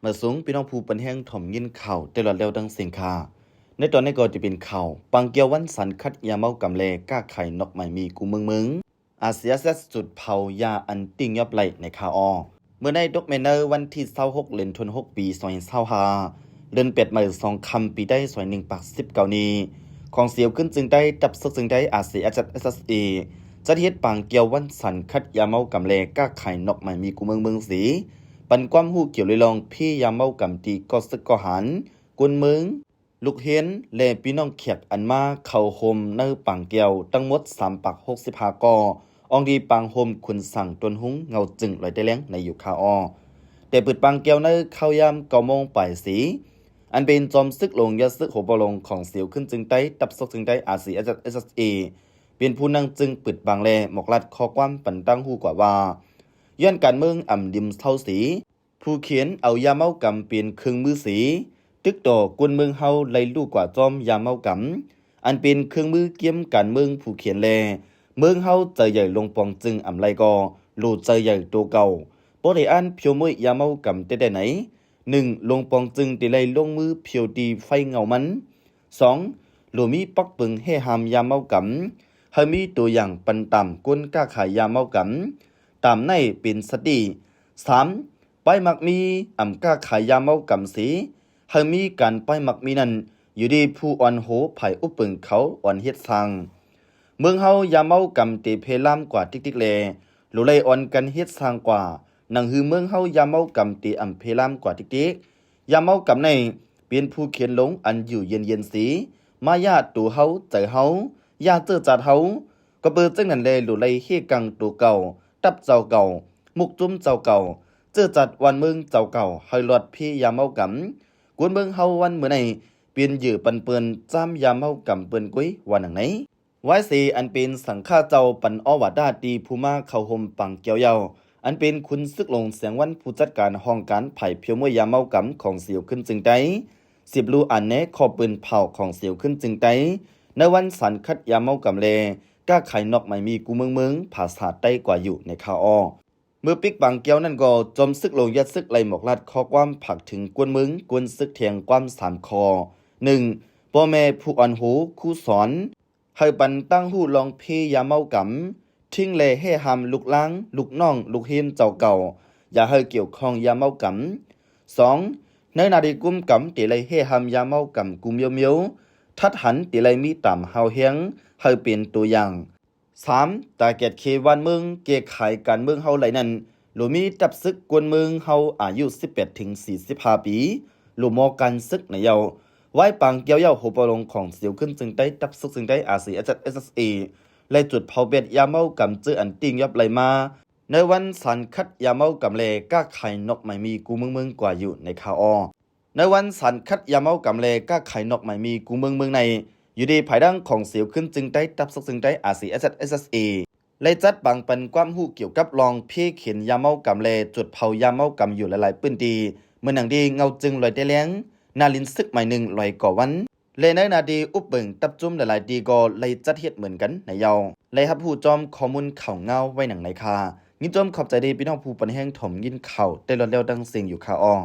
เมื่อสูงพี่น้องผู้ปันแห้งถ่อมยินเข่าตลอดเร็วดังเสียงคาในตอนนี้ก็จะเป็นเข่าปังเกียววันสันคัดยาเมากำเลก้าไข่นกใหม่มีกูมึงอาเซียเซตสุดเผายาอันติ้งยอบไหลในคาออเมื่อในดอกเมเนอร์วันที่26เดือนธันวาคมปี2025เดือนเป็ดมา2คำปีได้2119นี้ของเสียวขึ้นจึงได้จับซึกจึงได้อาเซียจัด SSE จะเฮ็ดปังเกียววันสันคัดยาเมากำเลก้าไข่นกใหม่มีกูมึงสีปันความหูเกี่ยวเลยลองพี่ยามเมากำตีก็ซึกก็หันกุนมึงลูกเห็นและพี่น้องเขียกอันมาเข้าโฮมในปังเกียวตั้งหมด3ปัก65กอองดีปังโฮมคุณสั่งตนหุงเงาจึงลอยได้แล้งในอยู่คาออแต่ปิดปังเกียวในเข้ายาม9 โมงปลายสีอันเป็นจอมซึกลงยาซึกโหบลงของเสียวขึ้นจึงได้ตับซกจึงได้อาซีเอสเอเป็นผู้นั่งจึงปิดบางแลหมอกลัดข้อความปันตั้งหูกว่าว่าย้อนการเมืองอ่ำดิมเท่าสีผู้เขียนเอายาเมากำเปลี่ยนเครื่องมือสีตึกต่อกวนเมืองเฮาไล่ลูกกว่าจอมยาเมากำอันเป็นเครื่องมือเกี่ยมการเมืองผู้เขียนแลเมืองเฮาใจใหญ่ลงปองจึงอ่ำไลกอหลูใจใหญ่ตัวเก่าบ่ได้อ่านเพียวมวยยาเมากำได้ไหน1ลงปองจึงได้ไล่ลงมือเพียวดีไฟเงามัน2หลูมีปักปึงให้หามยาเมากำให้มีตัวอย่างปันต่ำก้นกล้าขายยาเมากำตามในเป็นสติ3ไปมักมีอ่ำกล้าขายยาเมากำสีให้มีการไปมักมีนั้นอยู่ดีผู้อ่อนโหไผ่อุปปึงเขาอ่อนเฮ็ดสังเมืองเฮายาเมากำตีเพลามกว่าติ๊กเลหลุไลอ่อนกันเฮ็ดสังกว่านังฮือเมืองเฮายาเมากำตีอ่ำเพลามกว่าติ๊กยาเมากำในเป็นผู้เขียนลงอันอยู่เย็นสีมายาตัวเฮาใจเฮายาเจอจัดเฮาก็เปิดจังนั้นเลยหลุไลเฮกังตัวเก่าตับเจ้าเก่ามุกจุ้มเจ้าเก่าเจอจัดวันเมืองเจ้าเก่าให้หลอดพี่ยาเมากำกวนเมืองเฮาวันเมื่อไหนเปลี่ยนยือปันเปืนจ้ามยาเมากำเปืนกุ้ยวันหนังไหนไว้สีอันเป็นสังฆาเจ้าปันอวาดาดีภูมาเข้าห่มปังเกียวยาวอันเป็นคุณซึกลงเสียงวันผู้จัดการห้องการไผ่เพียวมวยยาเมากำของเสียวขึ้นจึงได้10 ลูอันเนขอปืนเผาของเสียวขึ้นจึงได้ในวันสันคัดยาเมากำเลก้าไข่นอกไม่มีกูเมืองภาษาใต้กว่าอยู่ในคาออเมื่อปิกบางเกียวนั่นก็จมซึกลงยัดซึกไหลหมอกลัดข้อความผักถึงกวนมึงกวนซึกเทียงความ3คอ1พ่อแม่ผู้อ่อนหูคู่สอนให้ปันตั้งหูลองเพยาเมากำทิ้งเลยให้หำลูกล้างลูกน้องลูกเฮมเจ้าเก่าอย่าให้เกี่ยวข้องยาเมากำ2ในนาดีกุมกำตีเลยให้หำยาเมากำกุมเมียวทัดหันตีเลยมีต่ำเฮาเฮียงให้เป็นตัวอย่าง3ตาเกตเควันเมืองเกขายการเมืองเฮาไหลนั้นหลูมีจับซึกกวนเมืองเฮาอายุ18ถึง45ปีหลูมอกันซึกในเยาไว้ปังเกี่ยวเยาโหปลงของเสียวขึ้นจึงได้จับซึกจึงได้อาซีเอสเอไล่จุดเผาเบ็ดยาเมากำจื้ออันติงยับไหลมาในวันสันคัดยาเมากำเลก้าไข่นกไม่มีกูเมืองกว่าอยู่ในคาออในวันสันคัดยาเมากำเลก้าไข่นกไม่มีกูเมืองในอยู่ดีภายดังของเสียวขึ้นจึงได้ตับซกจึงได้อาซีเอสเอเลยจัดบังปันความหูเกี่ยวกับลองพี่เขียนยาเมากำเลจุดเผายาเมากำอยู่หลายๆปื้นดีเมื่อหนังดีเงาจึงลอยได้เลี้ยงนาลินซึกใหม่หนึ่งลอยก่อวันเลยในนาดีอุบเบิ่งตับจุ่มหลายๆดีก็เลยจัดเฮ็ดเหมือนกันในเยาเลยครับผู้จอมข้อมูลข่าวเงาไว้หนังในคายินจอมขอบใจดีพี่น้องผู้ปันแห้งถ่อมยินข่าวได้รอดเร็วดังเสียงอยู่คาออ